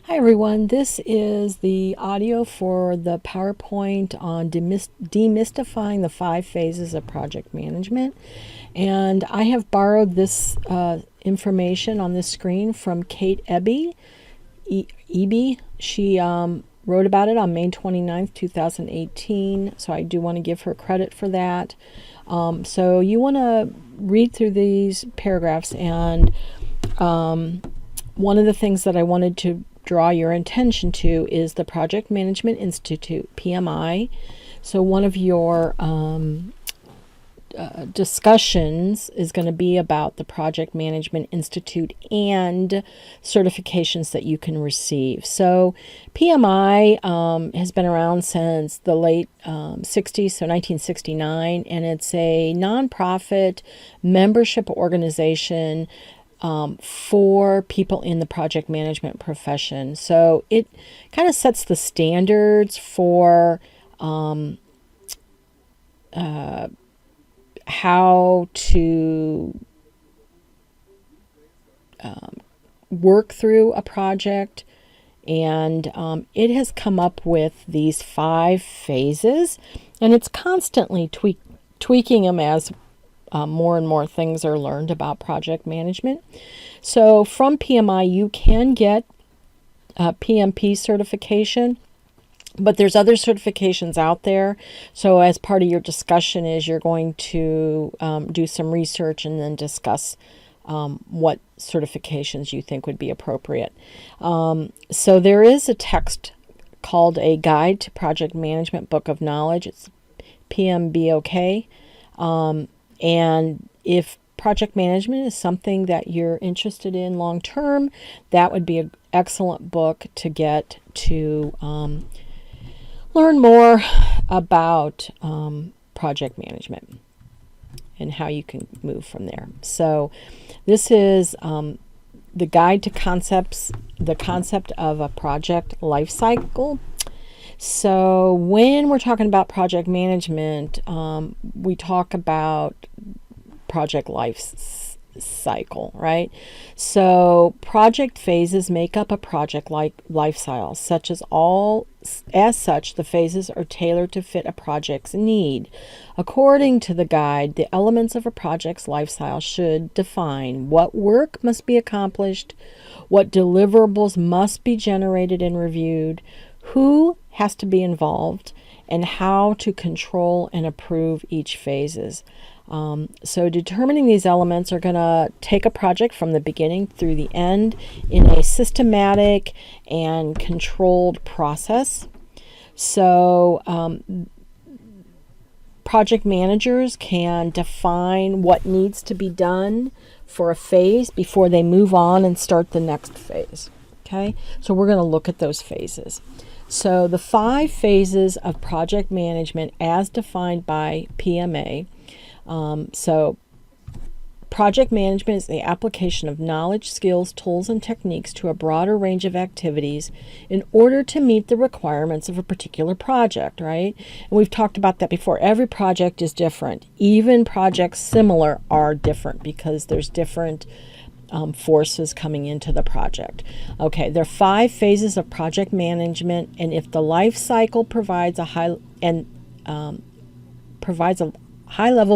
Hi everyone, this is the audio for the PowerPoint on demystifying the 5 phases of project management. And I have borrowed this information on this screen from Kate Eby. She wrote about it on May 29th, 2018, so I do want to give her credit for that. So you want to read through these paragraphs, and one of the things that I wanted to draw your attention to is the Project Management Institute, PMI. So one of your discussions is going to be about the Project Management Institute and certifications that you can receive. So PMI has been around since the late 60s, so 1969, and it's a nonprofit membership organization for people in the project management profession. So it kind of sets the standards for how to work through a project, and it has come up with these 5 phases, and it's constantly tweaking them as more and more things are learned about project management. So from PMI, you can get PMP certification, but there's other certifications out there. So as part of your discussion is you're going to do some research and then discuss what certifications you think would be appropriate. So there is a text called A Guide to Project Management Book of Knowledge. It's PMBOK. And if project management is something that you're interested in long term, that would be an excellent book to get to learn more about project management and how you can move from there. So this is the guide to the concept of a project life cycle. So when we're talking about project management, we talk about project life cycle, right? So project phases make up a project life cycle, as such, the phases are tailored to fit a project's need. According to the guide, the elements of a project's life cycle should define what work must be accomplished, what deliverables must be generated and reviewed, who has to be involved, and how to control and approve each phases. So determining these elements are going to take a project from the beginning through the end in a systematic and controlled process. So project managers can define what needs to be done for a phase before they move on and start the next phase. Okay, so we're going to look at those phases. So the 5 phases of project management as defined by PMA. So project management is the application of knowledge, skills, tools, and techniques to a broader range of activities in order to meet the requirements of a particular project, right? And we've talked about that before. Every project is different. Even projects similar are different because there's different forces coming into the project. Okay, there are 5 phases of project management, and if the life cycle provides a high-level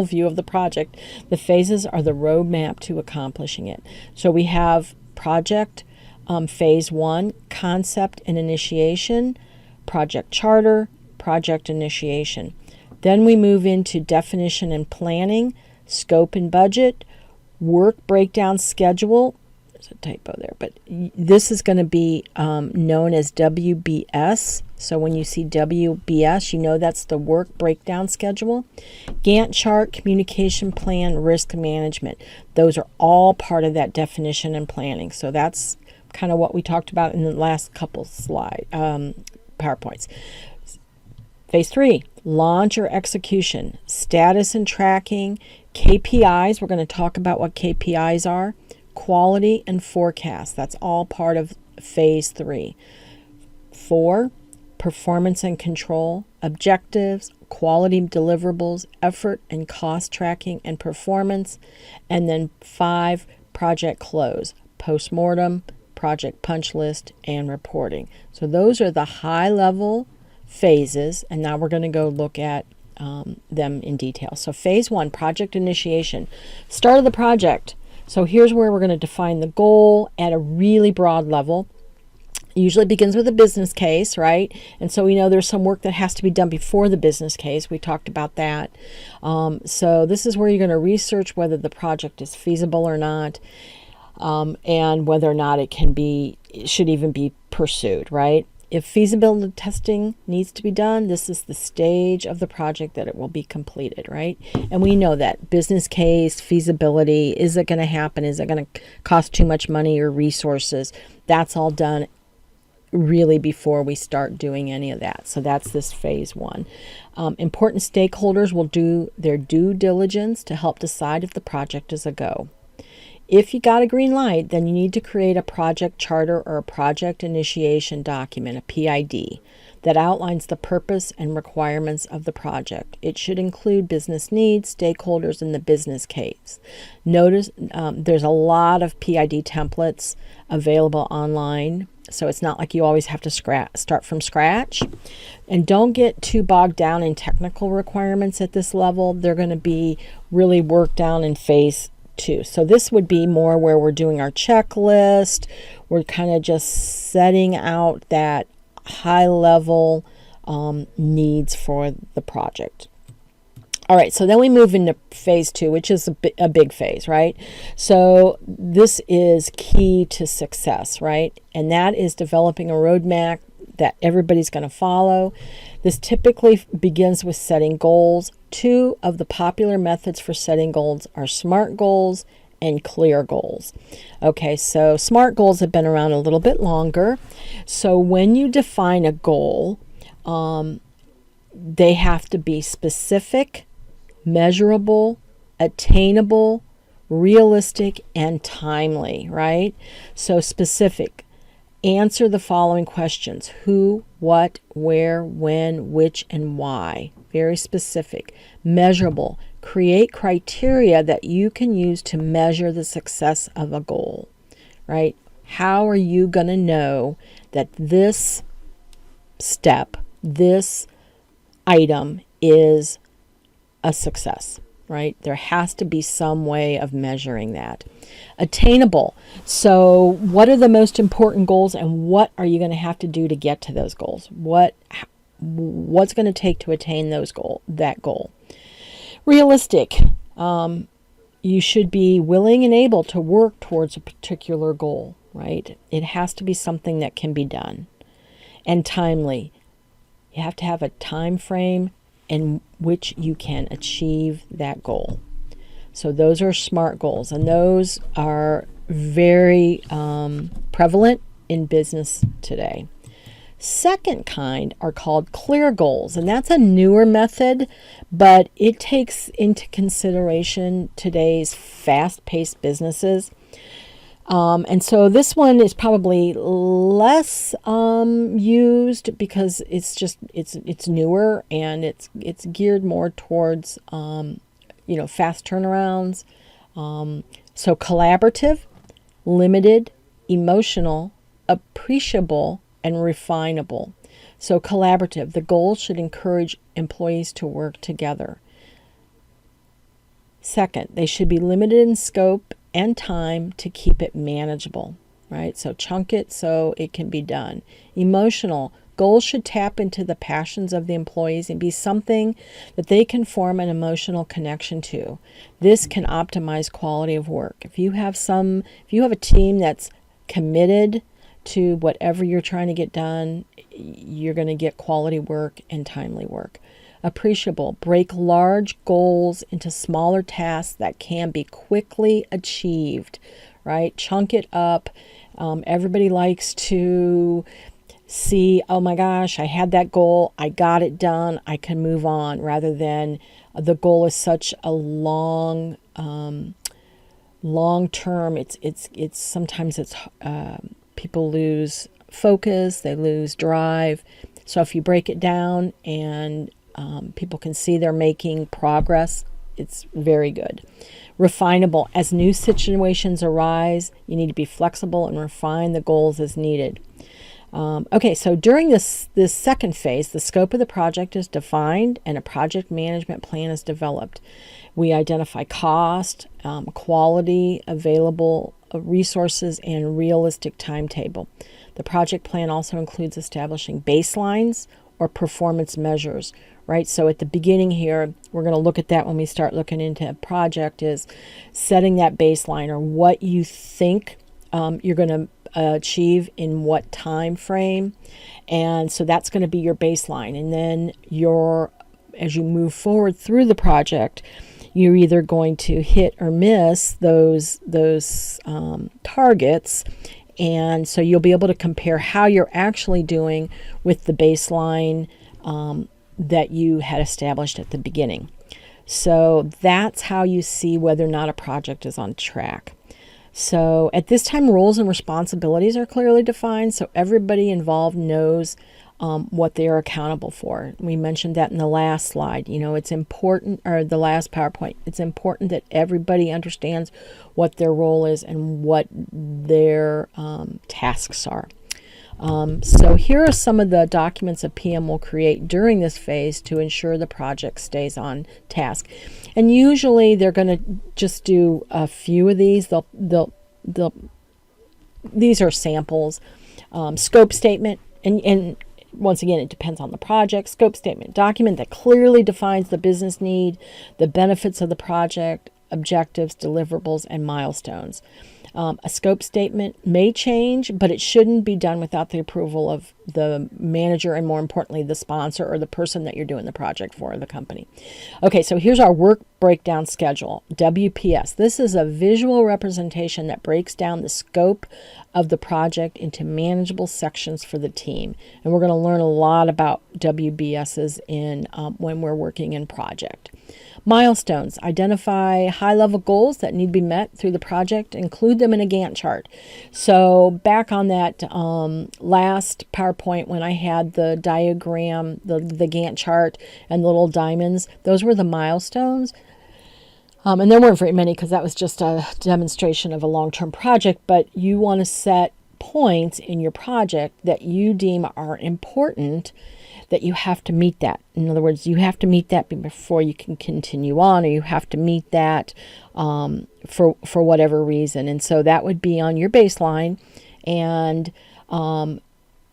view of the project, the phases are the roadmap to accomplishing it. So we have project phase 1, concept and initiation, project charter, project initiation. Then we move into definition and planning, scope and budget, work breakdown schedule. There's a typo there, but this is going to be known as WBS. So when you see WBS, you know that's the work breakdown schedule. Gantt chart, communication plan, risk management. Those are all part of that definition and planning. So that's kind of what we talked about in the last couple PowerPoints. Phase 3, launch or execution, status and tracking, KPIs. We're going to talk about what KPIs are, quality and forecast. That's all part of phase 3. 4, performance and control, objectives, quality deliverables, effort and cost tracking and performance. And then 5, project close, postmortem, project punch list, and reporting. So those are the high level phases, and now we're going to go look at them in detail. So phase 1, project initiation, start of the project. So here's where we're going to define the goal at a really broad level. It usually begins with a business case, right? And so we know there's some work that has to be done before the business case. We talked about that. So this is where you're going to research whether the project is feasible or not, and whether or not it should even be pursued, right? If feasibility testing needs to be done, this is the stage of the project that it will be completed, right? And we know that business case, feasibility, is it going to happen? Is it going to cost too much money or resources? That's all done really before we start doing any of that. So that's this phase 1. Important stakeholders will do their due diligence to help decide if the project is a go. If you got a green light, then you need to create a project charter or a project initiation document, a PID, that outlines the purpose and requirements of the project. It should include business needs, stakeholders, and the business case. Notice there's a lot of PID templates available online, so it's not like you always have to start from scratch. And don't get too bogged down in technical requirements at this level. They're going to be really worked down in phase 2. So this would be more where we're doing our checklist. We're kind of just setting out that high level needs for the project. All right, so then we move into phase 2, which is a big phase, right? So this is key to success, right? And that is developing a roadmap that everybody's going to follow. This typically begins with setting goals. 2 of the popular methods for setting goals are SMART goals and CLEAR goals. Okay, so SMART goals have been around a little bit longer. So when you define a goal, they have to be specific, measurable, attainable, realistic, and timely, right? So specific. Answer the following questions: who, what, where, when, which, and why. Very specific. Measurable. Create criteria that you can use to measure the success of a goal, right? How are you going to know that this step, this item is a success, right? There has to be some way of measuring that. Attainable. So what are the most important goals, and what are you going to have to do to get to those goals? What's going to take to attain that goal? Realistic. You should be willing and able to work towards a particular goal, right? It has to be something that can be done. And timely. You have to have a time frame in which you can achieve that goal. So those are SMART goals, and those are very prevalent in business today. Second kind are called CLEAR goals, and that's a newer method, but it takes into consideration today's fast-paced businesses. And so this one is probably less used because it's newer, and it's geared more towards fast turnarounds. So collaborative, limited, emotional, appreciable, and refinable. So collaborative, the goal should encourage employees to work together. Second, they should be limited in scope and time to keep it manageable, right? So chunk it so it can be done. Emotional, goals should tap into the passions of the employees and be something that they can form an emotional connection to. This can optimize quality of work. If you have a team that's committed to whatever you're trying to get done, you're going to get quality work and timely work. Appreciable, break large goals into smaller tasks that can be quickly achieved, right? Chunk it up. Everybody likes to see, oh my gosh, I had that goal, I got it done, I can move on, rather than the goal is such a long term. It's sometimes people lose focus, they lose drive. So if you break it down and people can see they're making progress, it's very good. Refinable. As new situations arise, you need to be flexible and refine the goals as needed. Okay, so during this second phase, the scope of the project is defined and a project management plan is developed. We identify cost, quality, available resources, and realistic timetable. The project plan also includes establishing baselines or performance measures, right? So at the beginning here, we're going to look at that when we start looking into a project, is setting that baseline, or what you think you're going to achieve in what time frame. And so that's going to be your baseline. And then as you move forward through the project, you're either going to hit or miss those targets. And so you'll be able to compare how you're actually doing with the baseline that you had established at the beginning. So that's how you see whether or not a project is on track. So at this time, roles and responsibilities are clearly defined, so everybody involved knows what they are accountable for. We mentioned that in the last slide. It's important, or the last PowerPoint, it's important that everybody understands what their role is and what their tasks are. So here are some of the documents a PM will create during this phase to ensure the project stays on task. And usually they're going to just do a few of these. These are samples. Scope statement, and once again, it depends on the project. Scope statement, document that clearly defines the business need, the benefits of the project, objectives, deliverables, and milestones. A scope statement may change, but it shouldn't be done without the approval of the manager and, more importantly, the sponsor or the person that you're doing the project for, the company. Okay, so here's our work breakdown schedule, WPS. This is a visual representation that breaks down the scope of the project into manageable sections for the team. And we're going to learn a lot about WBSs when we're working in project. Milestones. Identify high-level goals that need to be met through the project. Include them in a Gantt chart. So back on that last PowerPoint, when I had the diagram, the Gantt chart and the little diamonds, those were the milestones. And there weren't very many because that was just a demonstration of a long-term project, but you want to set points in your project that you deem are important, that you have to meet that. In other words, you have to meet that before you can continue on, or you have to meet that for whatever reason. And so that would be on your baseline, and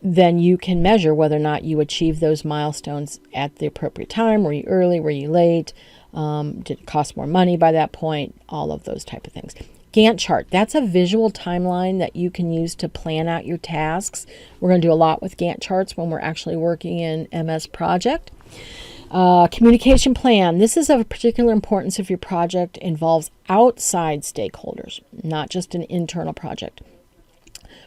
then you can measure whether or not you achieve those milestones at the appropriate time. Were you early? Were you late? Did it cost more money by that point? All of those type of things. Gantt chart, that's a visual timeline that you can use to plan out your tasks. We're going to do a lot with Gantt charts when we're actually working in MS Project. Communication plan, this is of particular importance if your project involves outside stakeholders, not just an internal project.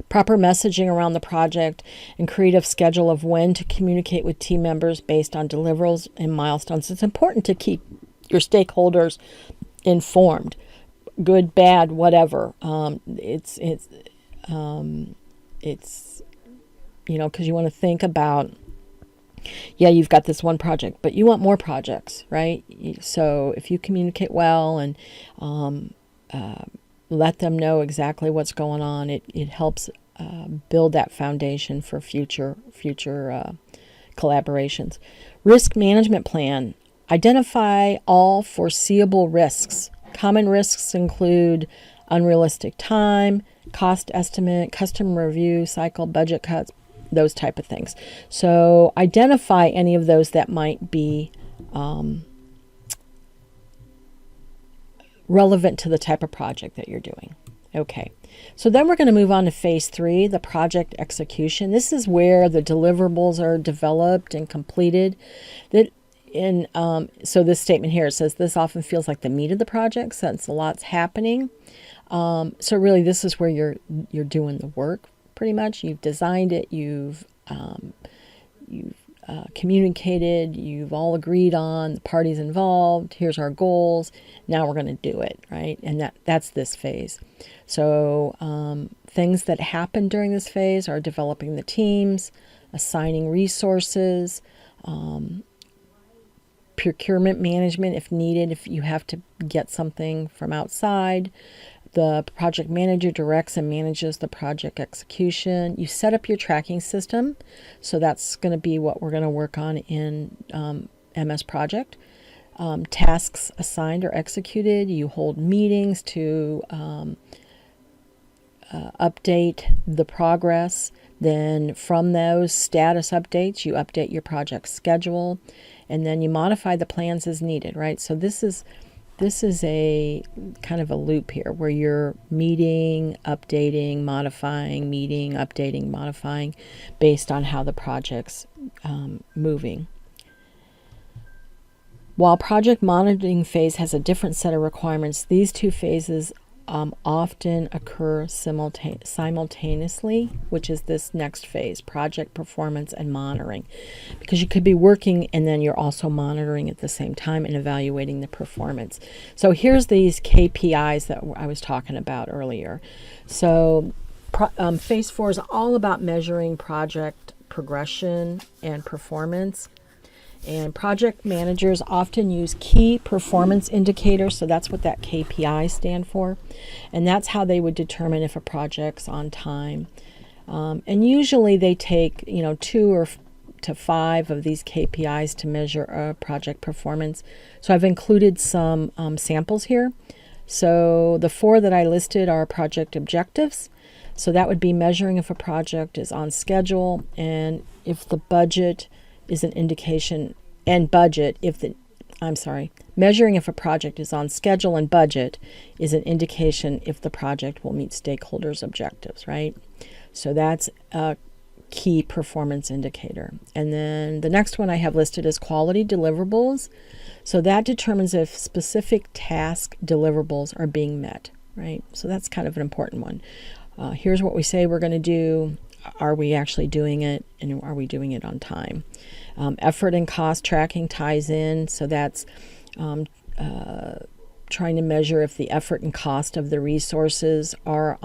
Proper messaging around the project and creative schedule of when to communicate with team members based on deliverables and milestones. It's important to keep your stakeholders informed. Good, bad, whatever. It's because you want to think about, you've got this one project, but you want more projects, right? So if you communicate well and let them know exactly what's going on, it helps build that foundation for future collaborations. Risk management plan. Identify all foreseeable risks. Common risks include unrealistic time, cost estimate, customer review cycle, budget cuts, those type of things. So identify any of those that might be relevant to the type of project that you're doing. Okay, so then we're going to move on to phase 3, the project execution. This is where the deliverables are developed and completed. So this statement here, it says this often feels like the meat of the project since a lot's happening. So really this is where you're doing the work pretty much. You've designed it, you've communicated, you've all agreed on, the parties involved, here's our goals, now we're going to do it, right? And that's this phase. So things that happen during this phase are developing the teams, assigning resources, procurement management if needed, if you have to get something from outside. The project manager directs and manages the project execution. You set up your tracking system. So that's going to be what we're going to work on in MS Project. Tasks assigned or executed. You hold meetings to update the progress. Then from those status updates, you update your project schedule, and then you modify the plans as needed, right? So this is a kind of a loop here where you're meeting, updating, modifying, meeting, updating, modifying based on how the project's moving. While project monitoring phase has a different set of requirements, these two phases often occur simultaneously, which is this next phase, project performance and monitoring, because you could be working and then you're also monitoring at the same time and evaluating the performance. So here's these KPIs that I was talking about earlier. So phase 4 is all about measuring project progression and performance. And project managers often use key performance indicators, so that's what that KPI stand for. And that's how they would determine if a project's on time. And usually they take, 2 to 5 of these KPIs to measure a project performance. So I've included some samples here. So the 4 that I listed are project objectives. So that would be measuring if a project is on schedule, and if the budget is an indication, and budget measuring if a project is on schedule and budget is an indication if the project will meet stakeholders' objectives, right? So that's a key performance indicator. And then the next one I have listed is quality deliverables. So that determines if specific task deliverables are being met, right? So that's kind of an important one. Here's what we say we're going to do. Are we actually doing it, and are we doing it on time? Effort and cost tracking ties in, so that's trying to measure if the effort and cost of the resources are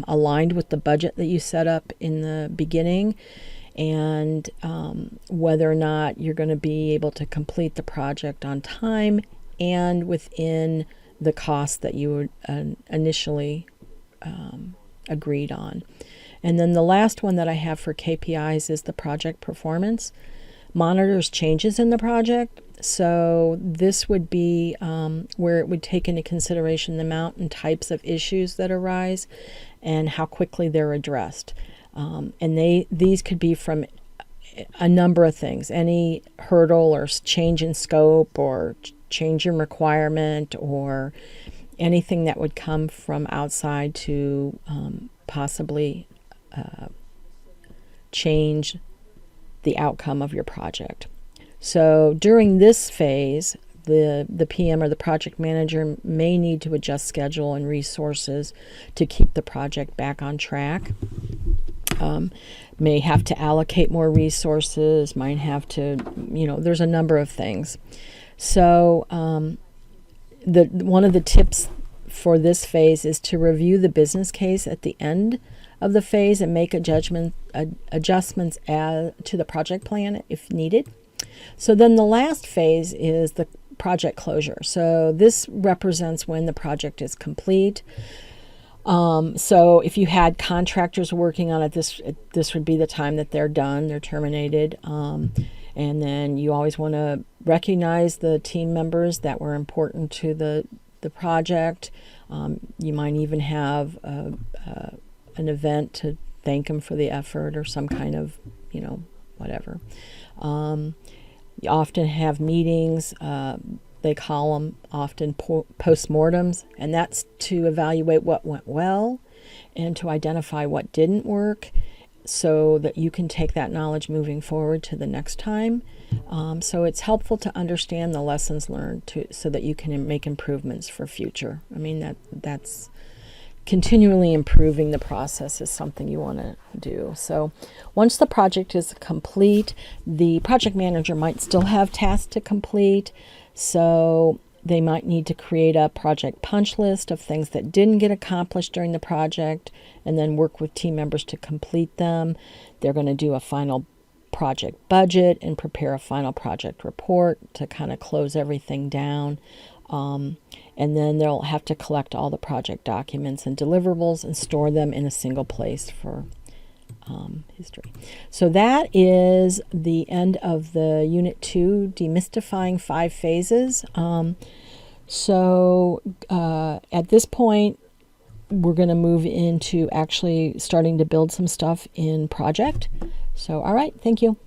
aligned with the budget that you set up in the beginning, and whether or not you're going to be able to complete the project on time and within the cost that you initially agreed on. And then the last one that I have for KPIs is the project performance. Monitors changes in the project. So this would be where it would take into consideration the amount and types of issues that arise and how quickly they're addressed. And these could be from a number of things, any hurdle or change in scope or change in requirement or anything that would come from outside to possibly change the outcome of your project. So during this phase, the PM or the project manager may need to adjust schedule and resources to keep the project back on track. May have to allocate more resources, might have to, there's a number of things. So one of the tips for this phase is to review the business case at the end of the phase and make adjustments to the project plan if needed. So then the last phase is the project closure. So this represents when the project is complete. So if you had contractors working on it, this would be the time that they're done, they're terminated. And then you always want to recognize the team members that were important to the project. You might even have an event to thank them for the effort or some kind of, whatever. You often have meetings, they call them often postmortems, and that's to evaluate what went well and to identify what didn't work so that you can take that knowledge moving forward to the next time. So it's helpful to understand the lessons learned so that you can make improvements for future. I mean, that's continually improving the process is something you want to do. So once the project is complete, the project manager might still have tasks to complete. So they might need to create a project punch list of things that didn't get accomplished during the project and then work with team members to complete them. They're going to do a final project budget and prepare a final project report to kind of close everything down. And then they'll have to collect all the project documents and deliverables and store them in a single place for history. So that is the end of the Unit 2, Demystifying 5 Phases. So at this point, we're going to move into actually starting to build some stuff in project. So, all right, thank you.